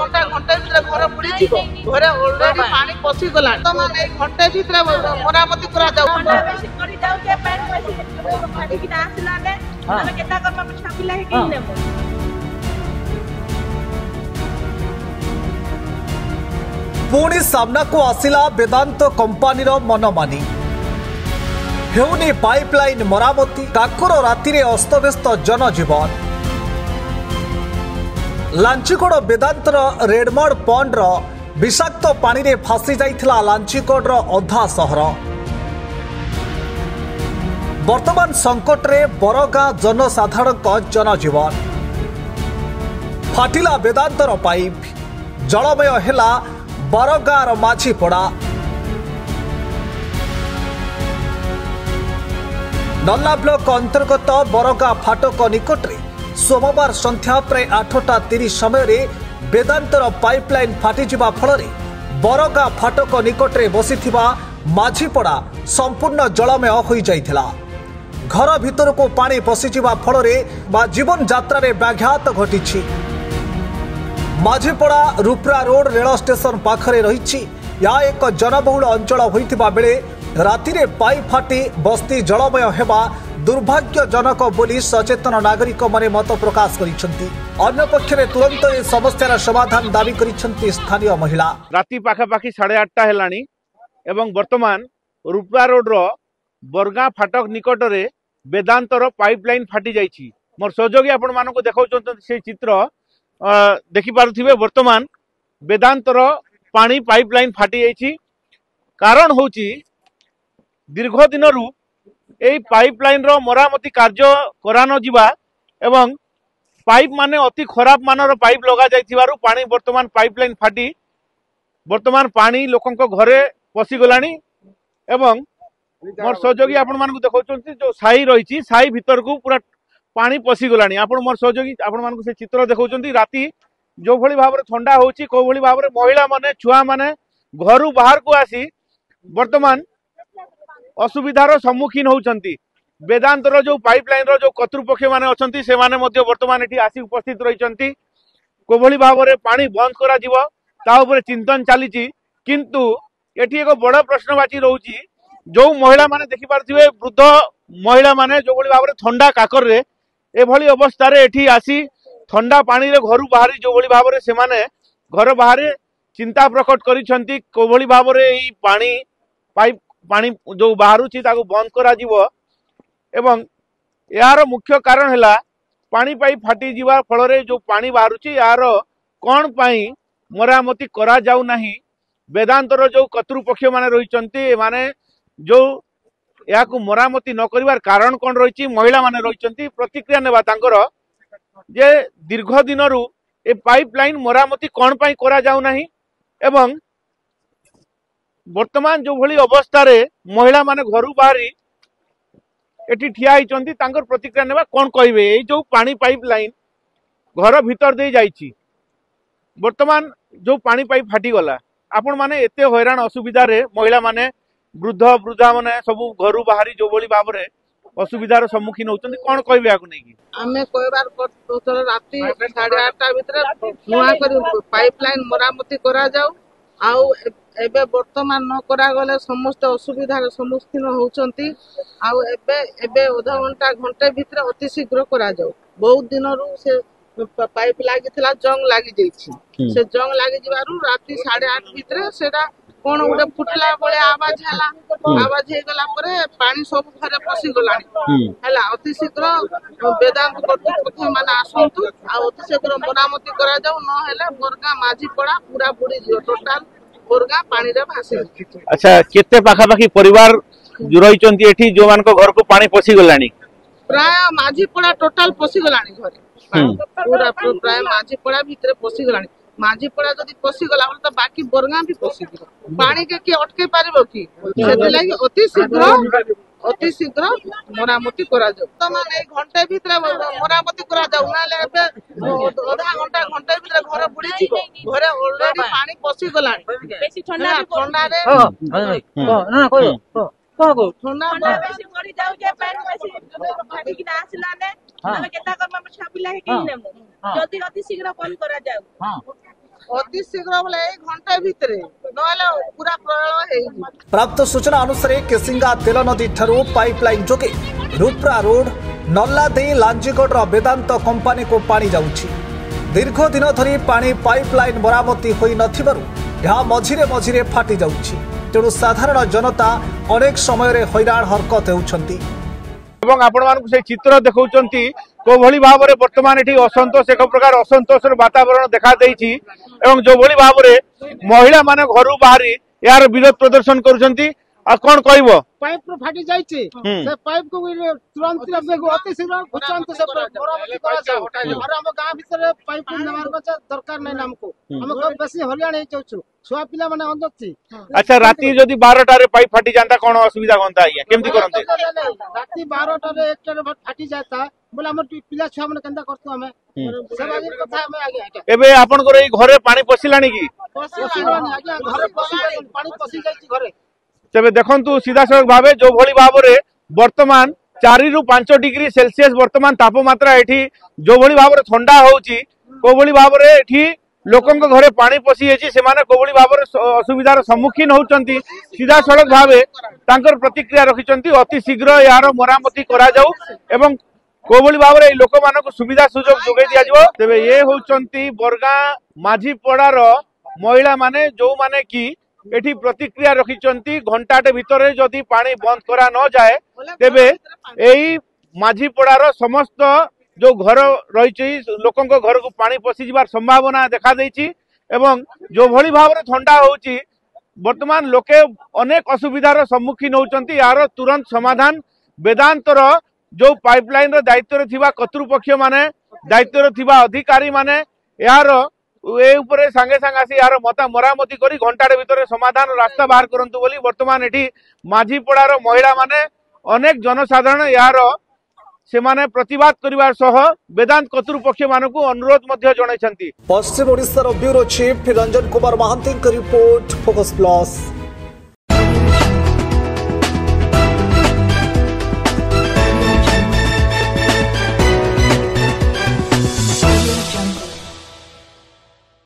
घंटा घंटे भितर घर बुड़ी जीवो घरे ऑलरेडी पानी पसी गला तो माने घंटे भितर मरामती करा जाऊ बेसी करी जाऊ जे पानी बेसी फाटी कि आसला ने हम केता करबा छापिला हे कि नेबो पुणी सामना को आसिला वेदांत कंपानीर मनमानी हेउनी पाइपलाइन मरामती काकुर राति रे अस्तव्यस्त जनजीवन लांचीकोड़ वेदांतर रेडमड पंडर विषाक्त पानी रे फासी जाइथिला लांचीकोड़ अधा सहर वर्तमान संकट रे बरगां जनसाधारण जनजीवन फाटिला वेदांतर पाइप जलमय हेला बरगार माझीपड़ा नल्ला ब्लॉक अंतर्गत बरगा फाटक निकटरे सोमवार संध्या प्राय 8:30 समय वेदांतर पाइपलाइन फाटिजिबा फल बरगा फाटक निकटरे बसिथिबा माझीपड़ा संपूर्ण जलमय होई जाइथिला घर भितर को पानी पशिजिबा फल जीवन यात्रा रे व्याघात घटिछि माझीपड़ा रुप्रा रोड रेल स्टेशन पाखरे रही या एक जनबहुल अंचल होइथिबा बेले राति रे पाइप फाटी बस्ती जलमय हेबा दुर्भाग्यजनक बोली सचेतन नागरिक माने मत प्रकाश करिसेंती अन्य पक्षरे तुरंत ए समस्यार समाधान दाबी करिसेंती स्थानीय महिला राति पाखापाखि 8:30 हेलानी एवं वर्तमान रुप्रा रोड रो बरगा फाटक निकटरे वेदांतर पाइपलाइन फाटी जाइछि मोर सहयोगी आपण मानको देखाउछन से चित्र देखि पारुथिबे वर्तमान वेदांतर पानी पाइपलाइन फाटी जाइछि कारण होउछि दीर्घ दिनरु एई पाइपलाइन रो मरामती कार्य करानो जिबा एवं पाइप माने अति खराब मानर पाइप लगा जाइथिबारु पानी वर्तमान पाइपलाइन फाटी वर्तमान पानी लोकंको घरे पसी गलानी एवं मोर सहयोगी आपण मानको देखाउछन जो साई रहिछि साई भीतर को पूरा पानी पसी गलानी आपण मोर सहयोगी आपण मानको से चित्र देखाउछन राति जो भली भाबरे ठंडा होछि को भली भाबरे महिला माने छुआ माने घरु बाहर को आसी वर्तमान असुविधार सम्मुखीन होउछंती वेदांतर जो पाइपलाइन रो जो कर्तृपक्ष माने अछंती से माने मध्ये वर्तमान एठी आसी उपस्थित रहिछंती को भली भाबरे पानी बंद करा जिवो ता ऊपर चिंतन चलीछि किंतु एठी एक बड़ प्रश्नवाची रहउछि जो महिला माने देखि पारथिबे वृद्ध महिला माने जो भली भाबरे ठंडा काकर रे ए भली अवस्था रे एठी आसी ठंडा पानी रे घरु बाहरी जो भली भाबरे से माने घर बाहरे चिंता प्रकट करिसंती को भली भाबरे ई पानी पाइप पानी जो बाहरुछि ताको बंद करा जिवो एवं यार मुख्य कारण हैला पानी पाइप फाटी जिवा फल रे जो पानी बाहरुछि यार कोन पाई मरामती करा जाउ नाही वेदांतर जो कर्तृपक्ष माने रहिसंती माने जो याकू मरामती न करिवार कारण कोन रहिछि महिला माने रहिसंती प्रतिक्रिया नेबा तांकर जे दीर्घ दिनरु ए पाइपलाइन मरामती कोन पाई करा जाउ नाही एवं वर्तमान जो भली अवस्था रे महिला माने घरु बाहरी एठी ठिया हिचंती तांकर प्रतिक्रिया नेबा कोन कहिबे ए जो पानी पाइपलाइन घर भीतर दे जाइछि वर्तमान जो पानी पाइप फाटी गला आपण माने एते हैरान असुविधा रे महिला माने वृद्ध वृद्धा माने सब घरु बाहरी जो भली भाबरे असुविधार सम्मुखीन होउछन कोन कहबे आकु नै कि आमे कहबार राति 8:30 भितर नुआ करी पाइपलाइन मरामती करा जाऊ आउ एबे वर्तमान न करा गले समस्त असुविधार सम्मुखीन होउछंती आउ एबे एबे आधा घंटा घंटे भितर अति शीघ्र करा जाऊ बहुत दिनरु से पाइप लागिथिला जंग लागि जाइछि से जंग लागि जिबारु राति 8:30 भितर सेडा कोन उडे फुटला बळे आवाज हला आवाज हे गला परे पानी सब घरे पसी गलानी हला अति शीघ्र वेदांत कर्तृपक्ष माने आसंतु आ अति शीघ्र मरामती करा जाऊ न हेले बरगा माझी पड़ा पूरा बुडी जियो टोटल बरगा पानी रे भासी। अच्छा केते पाखा पाखी परिवार जो रहिचंती एठी जो मान को घर को पानी पसी गलानी प्राय माझी पड़ा टोटल पसी गलानी घरे पूरा प्राय माझी पड़ा भीतर पसी गलानी माझी पड़ा जदि पसी गला तो बाकी बरगा भी पसी गला पानी के की अटके पारिबो की सेति लागि अति शीघ्र मरामती करा जाऊ तो माने घंटे भीतर मरामती करा जाऊ नाले एबे आधा घंटा घंटे भीतर घर बुडी जीवो घरे ऑलरेडी पानी पसी गलानी बेसी ठंडा ठंडा रे ना को ठंडा बेसी करी जाऊ जे पानी बेसी फाटी कि आसला ने हम केता करबा छापिला हे कि नेमो जल्दी अति शीघ्र बंद करा जाऊ ଅତି ଶୀଘ୍ର ବୋଲେ ଏଇ ଘଣ୍ଟା ଭିତରେ ନହେଲେ ପୁରା ପ୍ରଳୟ ହେଇଯିବ। ପ୍ରାପ୍ତ ସୂଚନା ଅନୁସାରେ କେସିଙ୍ଗା ତେଲ ନଦୀ ଠାରୁ ପାଇପଲାଇନ ଯୋଗେ ରୁପ୍ରା ରୋଡ ନଲ୍ଲା ଦେଇ ଲାଞ୍ଜିଗଡ଼ର ବେଦାନ୍ତ କମ୍ପାନୀକୁ ପାଣି ଯାଉଛି। ଦୀର୍ଘ ଦିନ ଧରି ପାଣି ପାଇପଲାଇନ ମରାମତି ହୋଇନଥିବାରୁ ଏହା ମଝିରେ ମଝିରେ ଫାଟି ଯାଉଛି। ତେଣୁ ସାଧାରଣ ଜନତା ଅନେକ ସମୟରେ ହଇରାଣ ହରକତ ହେଉଛନ୍ତି। এবং ଆପଣମାନଙ୍କୁ ସେ ଚିତ୍ର ଦେଖାଉଛନ୍ତି କୋଭଳି ଭାବରେ ବର୍ତ୍ତମାନ ଏଠି ଅସନ୍ତୋଷ ଏକ ପ୍ରକାର ଅସନ୍ତୋଷର ବାତାବରଣ ଦେଖା ଦେଇଛି ଏବଂ ଯୋଉଭଳି ଭାବରେ ମହିଳା ମାନେ ଘରୁ ବାହାରି ଏହାର ବିରୋଧ ପ୍ରଦର୍ଶନ କରୁଛନ୍ତି। ଆଉ କଣ କହିବ? पाइप फाटी जाइए से पाइप को तुरंत अति शीघ्र घुचाते से मरामती करा जाओ और हम गांव भीतर पाइप नमार दरकार नहीं हमको हम बेसी हरियाण हे जाउछु छुआ पिला माने अंदर छी। अच्छा राती जदी 12टा रे पाइप फाटी जानता कोन असुविधा होंता आया केमती करंते? राती 12टा रे 1टा रे फाटी जाता बोले हमर पिला छुआ माने केंदा करतु हमें सब आगे कथा हमें आगे एबे आपन को ए घरे पानी पसिलानी की पसिलानी आगे घरे पसि पानी पसि जाई घरे। तेबे देखंतु सीधा सड़क भावे जो भली भावरे वर्तमान 4 रु 5 डिग्री सेल्सियस वर्तमान तापमात्रा एठी जो भली भावरे ठंडा होउची को भली भावरे एठी लोकन को घरे पानी पसी हेची से माने को भली भावरे असुविधार सम्मुखीन होउचंती। सीधा सड़क भावे तांकर प्रतिक्रिया रखिचंती अति शीघ्र यार मरामती करा जाऊ एवं को भली भावरे लोक मानको सुविधा सुयोग जोगे दिया जिवो। तेबे ये होउचंती बरगा माझी पड़ार महिला माने जो माने की एठी प्रतिक्रिया रखिचंती घंटाटे भितरे जदि पानी बंद करा न जाए तेबे एई माझी पड़ार समस्त जो घर रही लोकों घर को पानी पशि जीवार संभावना देखा देइछि एवं जो भली भावरे ठंडा होउछि वर्तमान लोके अनेक असुविधार सम्मुखीन होउचंती। यार तुरंत समाधान वेदांतर जो पाइपलाइन रो दायित्व थिबा कर्तृपक्ष माने दायित्व थिबा अधिकारी माने यार ए उपरे संगे संगे आसी यार मरामती करी घंटाटे भितर समाधान रास्ता बाहर करंतु बोली वर्तमान एठी माझी पड़ार महिला माने अनेक जनसाधारण यार से माने प्रतिवाद करिवार सह वेदांत कर्तृपक्ष मानकु अनुरोध मध्य जणाइछंती। पश्चिम ओडिशार bureau chief Ranjan Kumar Mohanty report focus plus.